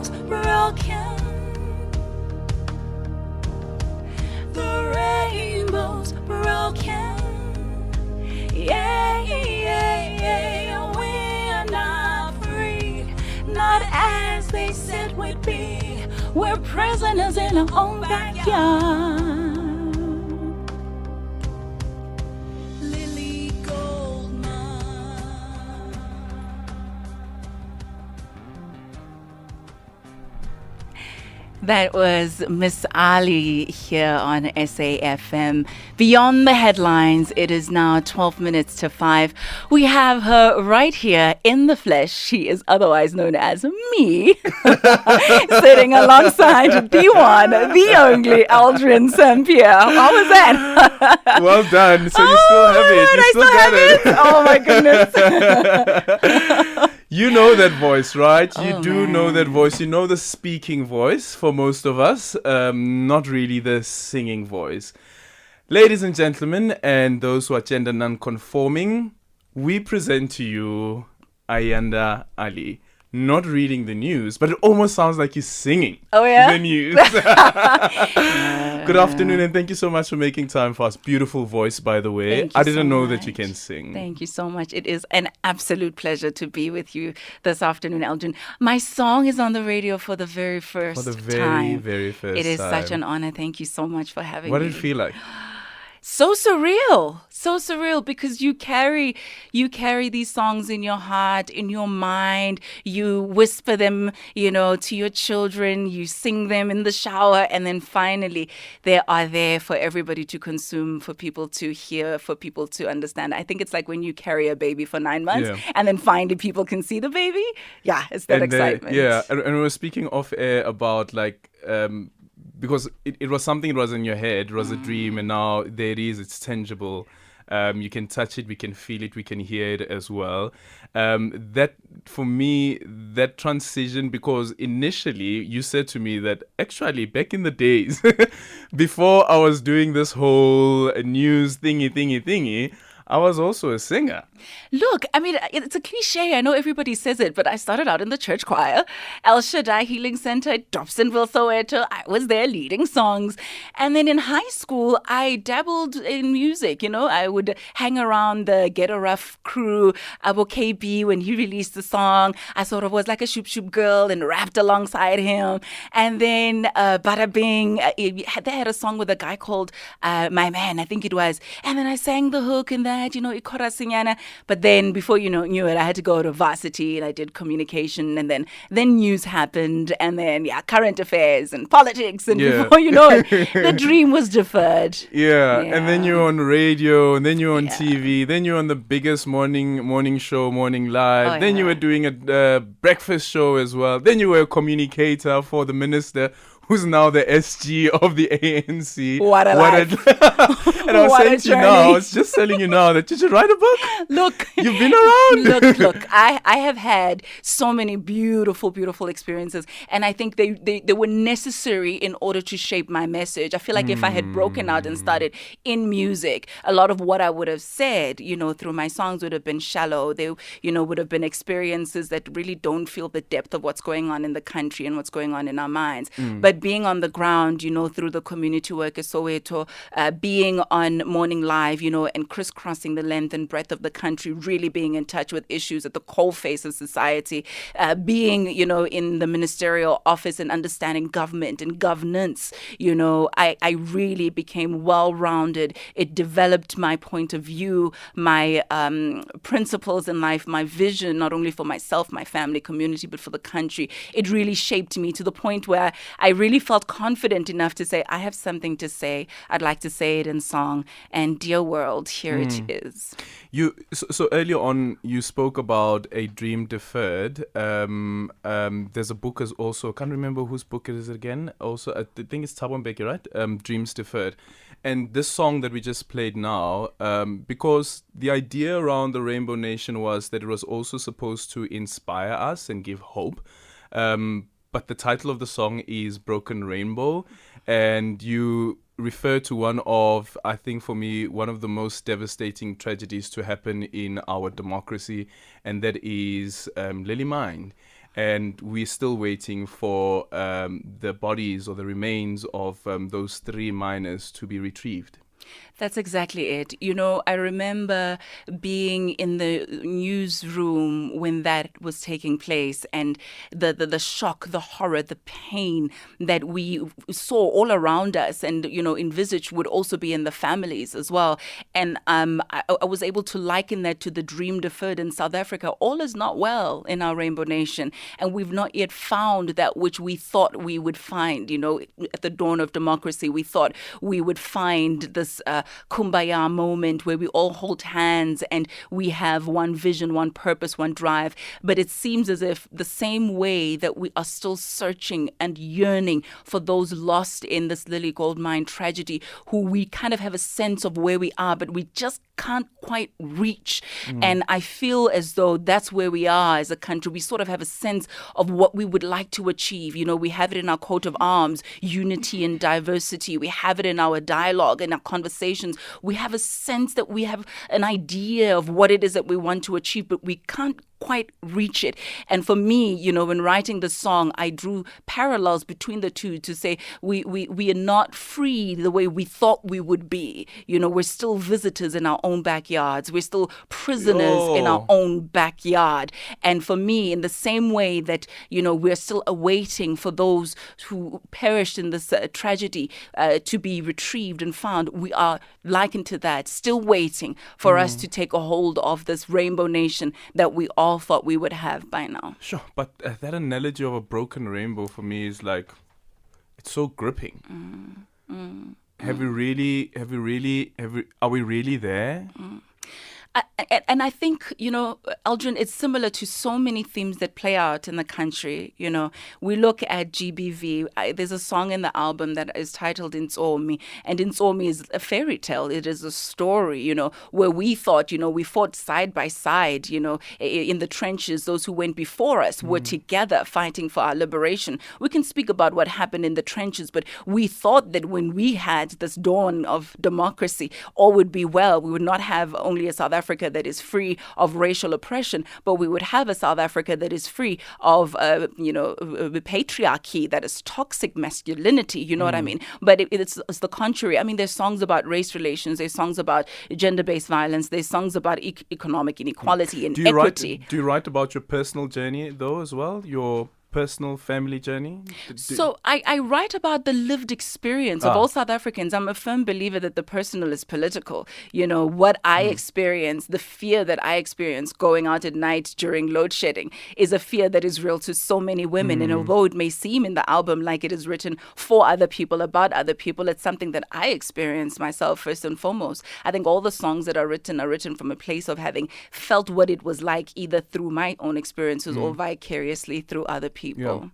rainbow's broken. The rainbow's broken. Yeah, yeah, yeah. We're not free, not as they said we'd be. We're prisoners in our own backyard. Lily Goldman. That was Ms.Allie here on SAfm. Beyond the headlines, it is now 12 minutes to 5. We have her right here in the flesh. She is otherwise known as me, sitting alongside the one, the only Aldrin Sampear. How was that? Well done. So you still have it. You still got it. Oh my goodness. You know that voice, right? You do man. know that voice. You know the speaking voice for most of us, not really the singing voice. Ladies and gentlemen, and those who are gender non-conforming, we present to you Ayanda Ali. Not reading the news, but it almost sounds like he's singing the news. Good afternoon, and thank you so much for making time for us. Beautiful voice, by the way. I didn't know that you can sing. Thank you so much. It is an absolute pleasure to be with you this afternoon, Aldrin. My song is on the radio for the very first time. For the very, very first time. It is such an honor. Thank you so much for having me. What did it feel like? So surreal because you carry these songs in your heart, in your mind. You whisper them, to your children. You sing them in the shower, and then finally they are there for everybody to consume, for people to hear, for people to understand. I think it's like when you carry a baby for 9 months, and then finally people can see the baby. Yeah, it's that excitement. And we were speaking off air about because it was something that was in your head, it was a dream, and now there it is, it's tangible. You can touch it, we can feel it, we can hear it as well. That, for me, that transition, because initially you said to me that actually back in the days, before I was doing this whole news thingy, I was also a singer. Look, I mean, it's a cliche. I know everybody says it, but I started out in the church choir, El Shaddai Healing Center, Dobsonville, Soweto. I was there leading songs. And then in high school, I dabbled in music. I would hang around the Get a Rough crew, Abo KB, when he released the song. I sort of was like a shoop shoop girl and rapped alongside him. And then Bada Bing, they had a song with a guy called My Man, I think it was. And then I sang the hook in that, Ikora Sinyana. But then before knew it, I had to go to varsity and I did communication, and then news happened, and then current affairs and politics, and before you know it, the dream was deferred. And then you're on radio, and then you're on TV, then you're on the biggest morning show, Morning Live. Then you were doing a breakfast show as well. Then you were a communicator for the minister, who's now the SG of the ANC. What a life. And I was saying to you now, I was just telling you now that you should write a book. Look. You've been around. Look. I have had so many beautiful, beautiful experiences. And I think they were necessary in order to shape my message. I feel like if I had broken out and started in music, a lot of what I would have said, through my songs would have been shallow. They, would have been experiences that really don't feel the depth of what's going on in the country and what's going on in our minds. But being on the ground, through the community work at Soweto, being on Morning Live, and crisscrossing the length and breadth of the country, really being in touch with issues at the coalface of society, being, in the ministerial office and understanding government and governance, I really became well-rounded. It developed my point of view, my principles in life, my vision, not only for myself, my family, community, but for the country. It really shaped me to the point where I really felt confident enough to say, I have something to say. I'd like to say it in song. And dear world, here it is. So earlier on, you spoke about a dream deferred. There's a book as also, I can't remember whose book it is again. Also, I think it's Thabo Mbeki, right? Dreams Deferred. And this song that we just played now, because the idea around the Rainbow Nation was that it was also supposed to inspire us and give hope. But the title of the song is Broken Rainbow, and you refer to one of, I think for me, one of the most devastating tragedies to happen in our democracy, and that is Lily Mind. and we're still waiting for the bodies or the remains of those 3 miners to be retrieved. That's exactly it. You know, I remember being in the newsroom when that was taking place, and the shock, the horror, the pain that we saw all around us and, you know, envisaged would also be in the families as well. And I was able to liken that to the dream deferred in South Africa. All is not well in our Rainbow Nation, and we've not yet found that which we thought we would find. You know, at the dawn of democracy, we thought we would find this kumbaya moment where we all hold hands and we have one vision, one purpose, one drive. But it seems as if the same way that we are still searching and yearning for those lost in this Lily Gold Mine tragedy, who we kind of have a sense of where we are, but we just can't quite reach. And I feel as though that's where we are as a country. We sort of have a sense of what we would like to achieve. You know, we have it in our coat of arms, unity and diversity. We have it in our dialogue and our conversations. We have a sense that we have an idea of what it is that we want to achieve, but we can't quite reach it. And for me, you know, when writing the song, I drew parallels between the two to say we are not free the way we thought we would be. You know, we're still visitors in our own backyards. We're still prisoners in our own backyard. And for me, in the same way that, you know, we're still awaiting for those who perished in this tragedy to be retrieved and found, we are likened to that, still waiting for us to take a hold of this Rainbow Nation that we all thought we would have by now. Sure, but that analogy of a broken rainbow for me is like, it's so gripping. Are we really there? And I think, you know, Aldrin, it's similar to so many themes that play out in the country. You know, we look at GBV. There's a song in the album that is titled Ntsomi, and Ntsomi is a fairy tale. It is a story, you know, where we thought, you know, we fought side by side, you know, in the trenches. Those who went before us were together fighting for our liberation. We can speak about what happened in the trenches, but we thought that when we had this dawn of democracy, all would be well. We would not have only a South Africa that is free of racial oppression, but we would have a South Africa that is free of, patriarchy, that is toxic masculinity, you know what I mean? But it's the contrary. I mean, there's songs about race relations, there's songs about gender-based violence, there's songs about economic inequality and equity. Do you write about your personal journey, though, as well? Your personal family journey? So I write about the lived experience of all South Africans. I'm a firm believer that the personal is political. You know, what I experience, the fear that I experience going out at night during load shedding is a fear that is real to so many women. And although it may seem in the album like it is written for other people, about other people, it's something that I experience myself first and foremost. I think all the songs that are written from a place of having felt what it was like, either through my own experiences or vicariously through other people. Yeah.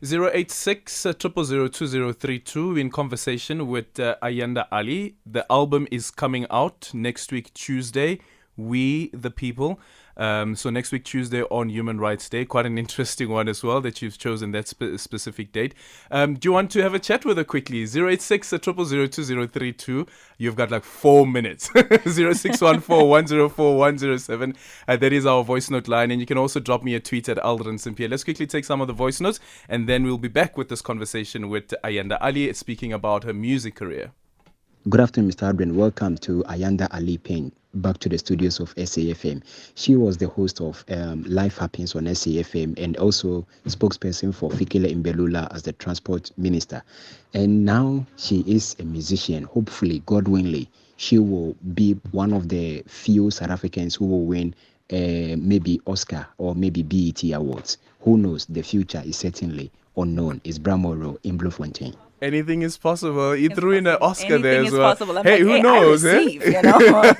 086 0002032 in conversation with Ayanda Ali. The album is coming out next week, Tuesday. We the People. So next week, Tuesday on Human Rights Day. Quite an interesting one as well that you've chosen that specific date. Do you want to have a chat with her quickly? 086 0002032. You've got like 4 minutes. 0614104107. That is our voice note line. And you can also drop me a tweet at Aldrin Sampear. Let's quickly take some of the voice notes, and then we'll be back with this conversation with Ayanda Ali, speaking about her music career. Good afternoon, Mr. Aldrin. Welcome to Ayanda Ali Payne, back to the studios of SAfm. She was the host of Life Happens on SAfm and also spokesperson for Fikile Imbelula as the transport minister. And now she is a musician. Hopefully, God willingly, she will be one of the few South Africans who will win maybe Oscar or maybe BET awards. Who knows? The future is certainly unknown. It's Bramoro in Bloemfontein. Anything is possible. You threw in an Oscar there as well. Possible. Hey, who knows? I receive, you know?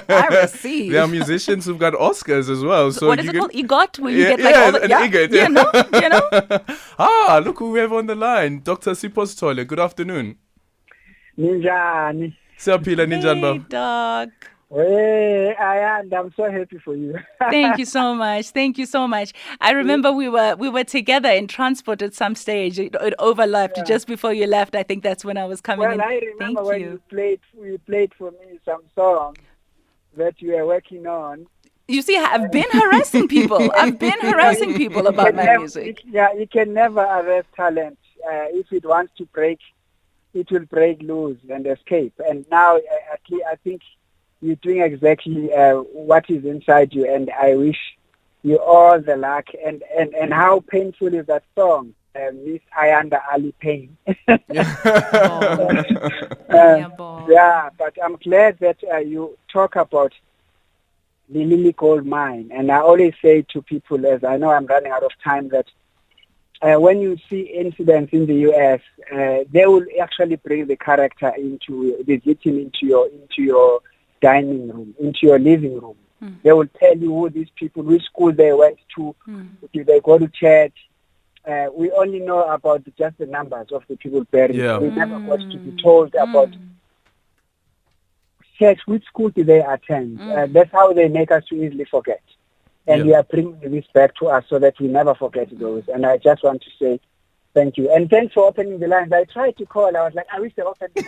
I receive. There are musicians who've got Oscars as well. So what is it called? EGOT? Where you get like all the... an EGOT. You know? Look who we have on the line. Dr. Sipos Tole. Good afternoon. Ninjani. Siyaphila ninjani Hey, baba? Doc. Hey, I'm so happy for you. Thank you so much. Thank you so much. I remember we were together in transport at some stage. It overlapped just before you left. I think that's when I was coming in. Well, I remember Thank when you you played for me some songs that you were working on. You see, I've been harassing people. I've been harassing people about my music. You can never arrest talent. If it wants to break, it will break loose and escape. And now, I think you're doing exactly what is inside you. And I wish you all the luck. And how painful is that song? Miss Ayanda Ali Pain. Yeah, but I'm glad that you talk about the Lily Gold Mine. And I always say to people, as I know I'm running out of time, that when you see incidents in the U.S., they will actually bring the character the victim into your dining room, into your living room. They will tell you who these people, which school they went to, if they go to church. We only know about just the numbers of the people buried. Yeah. We never got to be told about church, which school did they attend. That's how they make us to easily forget. And we are bringing this back to us so that we never forget those. And I just want to say thank you. And thanks for opening the lines. I tried to call. I was like, I wish they opened the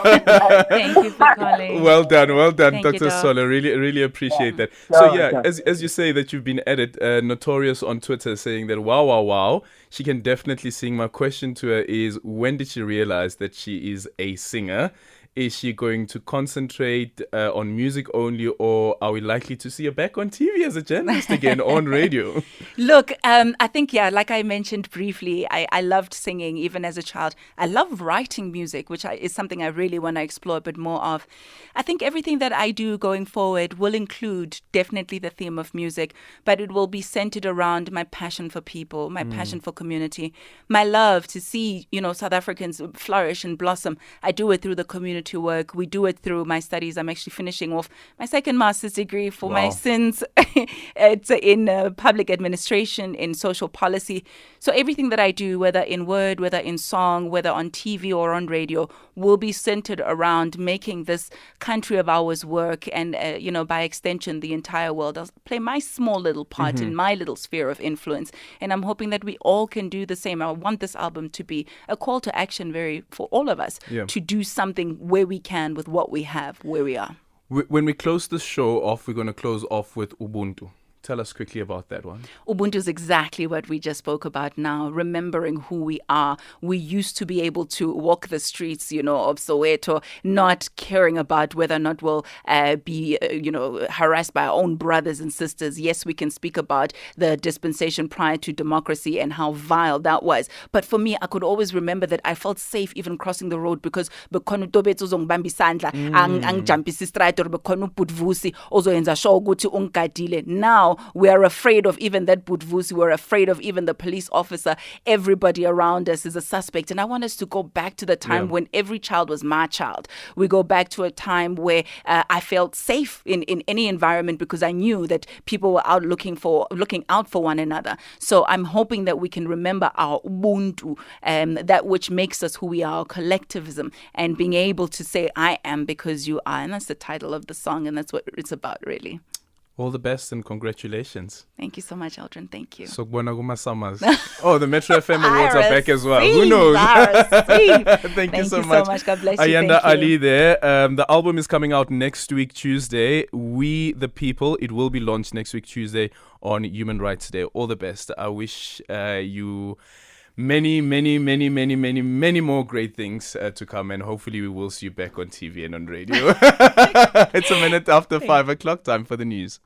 lines. Thank you for calling. Well done, Thank Dr. you, Doc. Sola. Really appreciate that. Sure, So yeah, sure. as you say that you've been at it, Notorious on Twitter saying that wow, she can definitely sing. My question to her is, when did she realize that she is a singer? Is she going to concentrate on music only, or are we likely to see her back on TV as a journalist again on radio? Look, I think, like I mentioned briefly, I loved singing even as a child. I love writing music, which is something I really want to explore a bit more of. I think everything that I do going forward will include definitely the theme of music, but it will be centered around my passion for people, my passion for community, my love to see, South Africans flourish and blossom. I do it through the community work. We do it through my studies. I'm actually finishing off my second master's degree for my sins. It's in public administration, in social policy. So everything that I do, whether in word, whether in song, whether on TV or on radio, will be centered around making this country of ours work. And, by extension, the entire world. I'll play my small little part in my little sphere of influence. And I'm hoping that we all can do the same. I want this album to be a call to action for all of us to do something where we can with what we have, where we are. When we close the show off, we're going to close off with Ubuntu. Tell us quickly about that one. Ubuntu is exactly what we just spoke about now, remembering who we are. We used to be able to walk the streets, of Soweto, not caring about whether or not we'll be, harassed by our own brothers and sisters. Yes, we can speak about the dispensation prior to democracy and how vile that was. But for me, I could always remember that I felt safe even crossing the road because bekhona uTobethu ozongibamba isandla, angijumpisa istride or bekhona ubhutvusi ozoyenza sure ukuthi ungigadile. Now we are afraid of even that Budvusi. We're afraid of even the police officer. Everybody around us is a suspect. And I want us to go back to the time when every child was my child. We go back to a time where I felt safe in any environment because I knew that people were out looking out for one another. So I'm hoping that we can remember our Ubuntu, that which makes us who we are, collectivism, and being able to say, I am because you are. And that's the title of the song. And that's what it's about, really. All the best and congratulations. Thank you so much, Aldrin. Thank you. So Summers. Oh, the Metro FM awards are back as well. Who knows? Thank you so much. God bless you. Ayanda Ali there. The album is coming out next week, Tuesday. We the People. It will be launched next week, Tuesday, on Human Rights Day. All the best. I wish you many more great things to come, and hopefully we will see you back on TV and on radio. It's a minute after 5 o'clock. Time for the news.